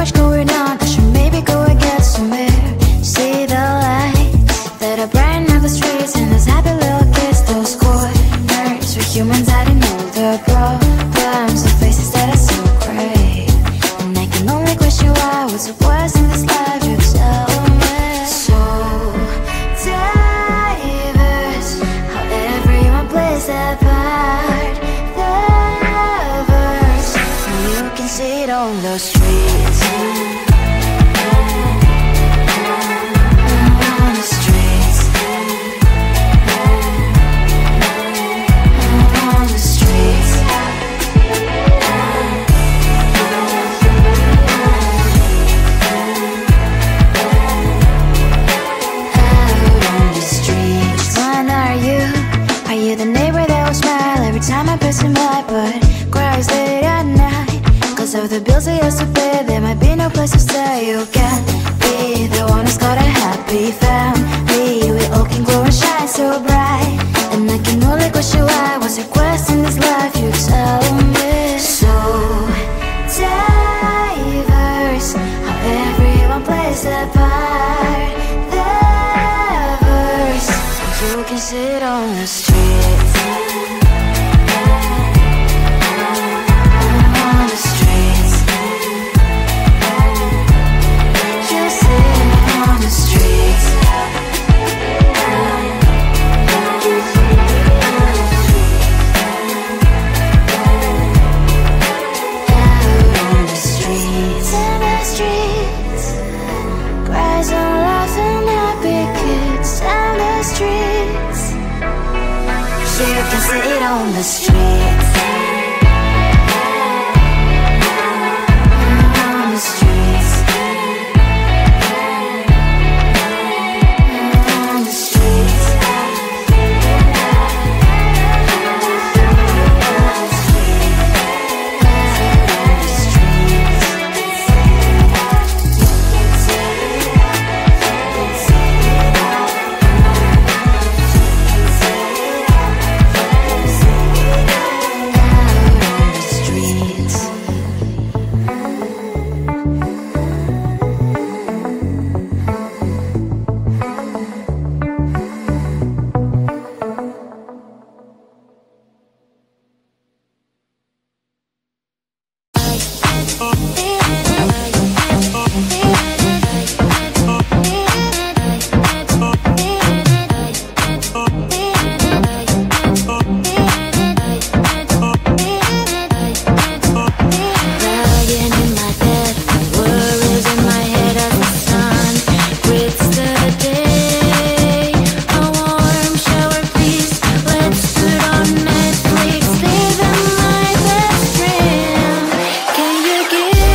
much going on, I should maybe go and get some air. See the lights that are brighten up the streets, and those happy little kids, those corners where humans hiding all their problems, the faces that are so great. And I can only question why, what's the worst in this life, you tell me. So diverse, how everyone plays their part. The verse, you can see it on the streets. On the streets. On the streets. Out on the streets. When are you? Are you the neighbor that will smile every time I pass him by, but cries late at night? Cause of the bills I used to pay, there might be no place to stay. You can't be the one who's got a happy family. We all can glow and shine so bright, and I can only question why, what's your quest in this life, you tell me. So diverse, how everyone plays their part. The verse, you can sit on the streets. On the streets. You sit on the streets. Out on the streets. In the streets. Cries and laughing happy kids. And the streets. You can sit on the streets. On the streets. On the streets. Can you give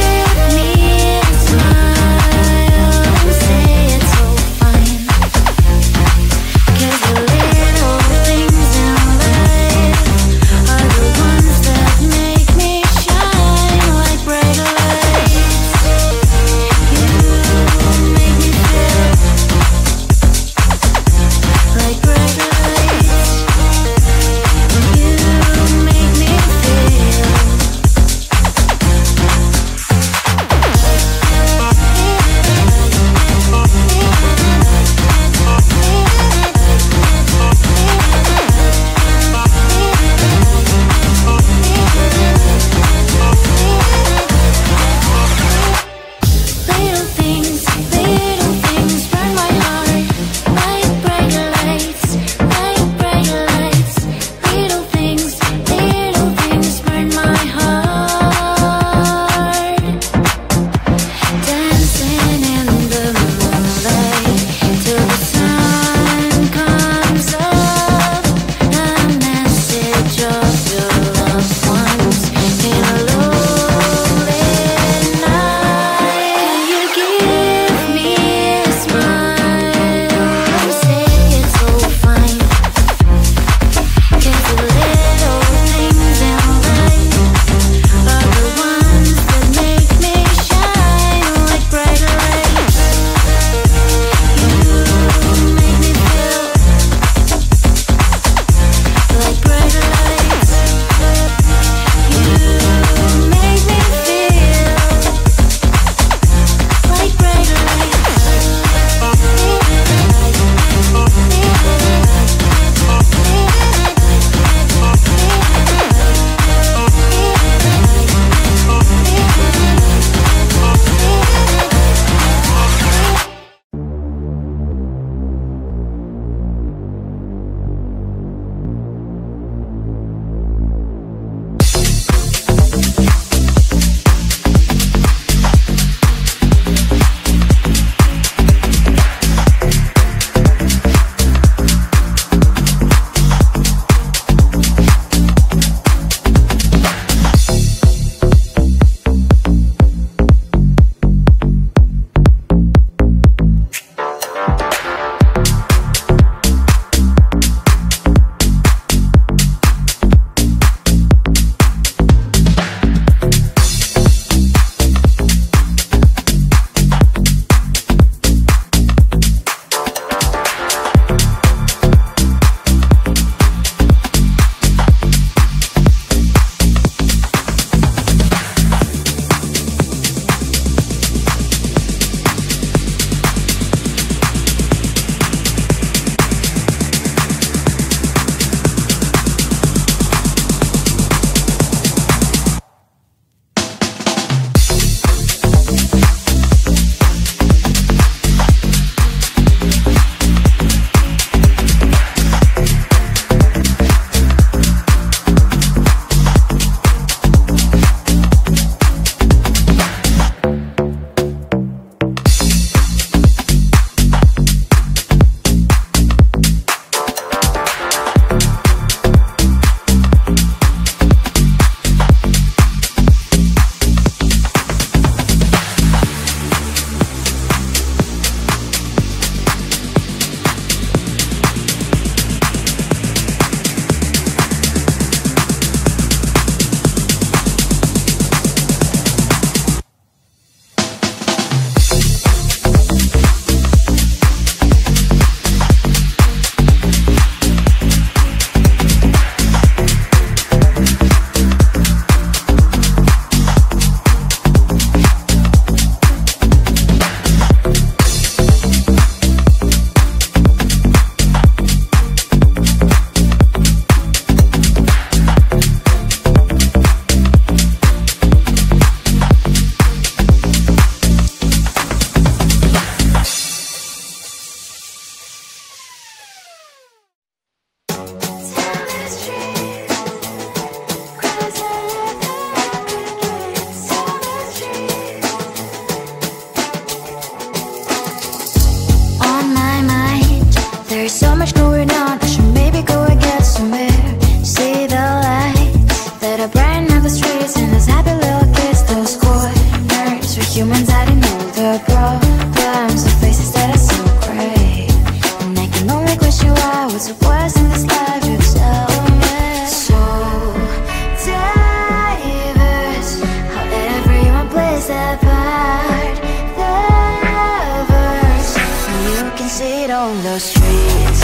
the streets.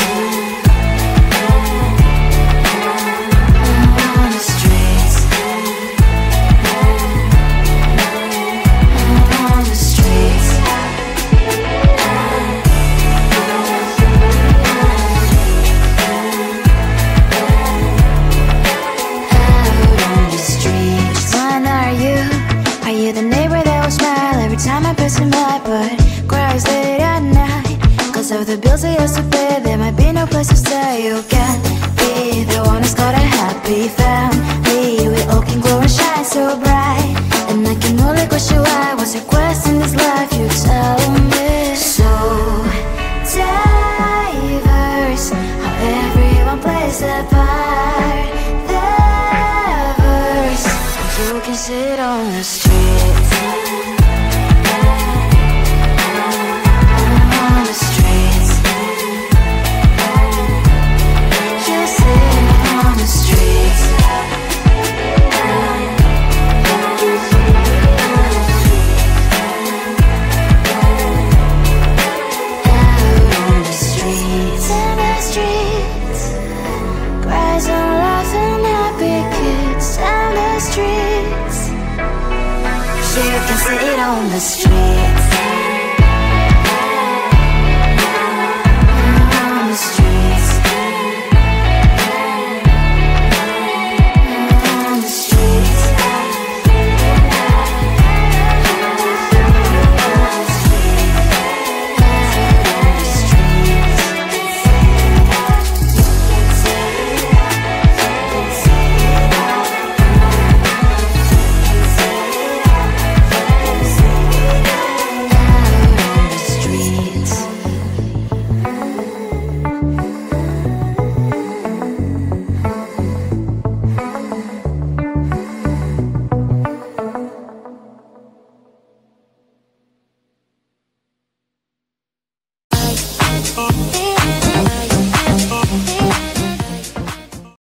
On the streets. On the streets. The neighbor that will smile every time I press him right, but cries late at night. Cause of the bills I used to pay, there might be no place to stay. You can't be the one who's got a happy family. We all can glow and shine so bright, and I can only question why. What's your quest in this life? You tell me. So diverse, how everyone plays their part. Their verse, you can sit on the street. You can sit on the streets.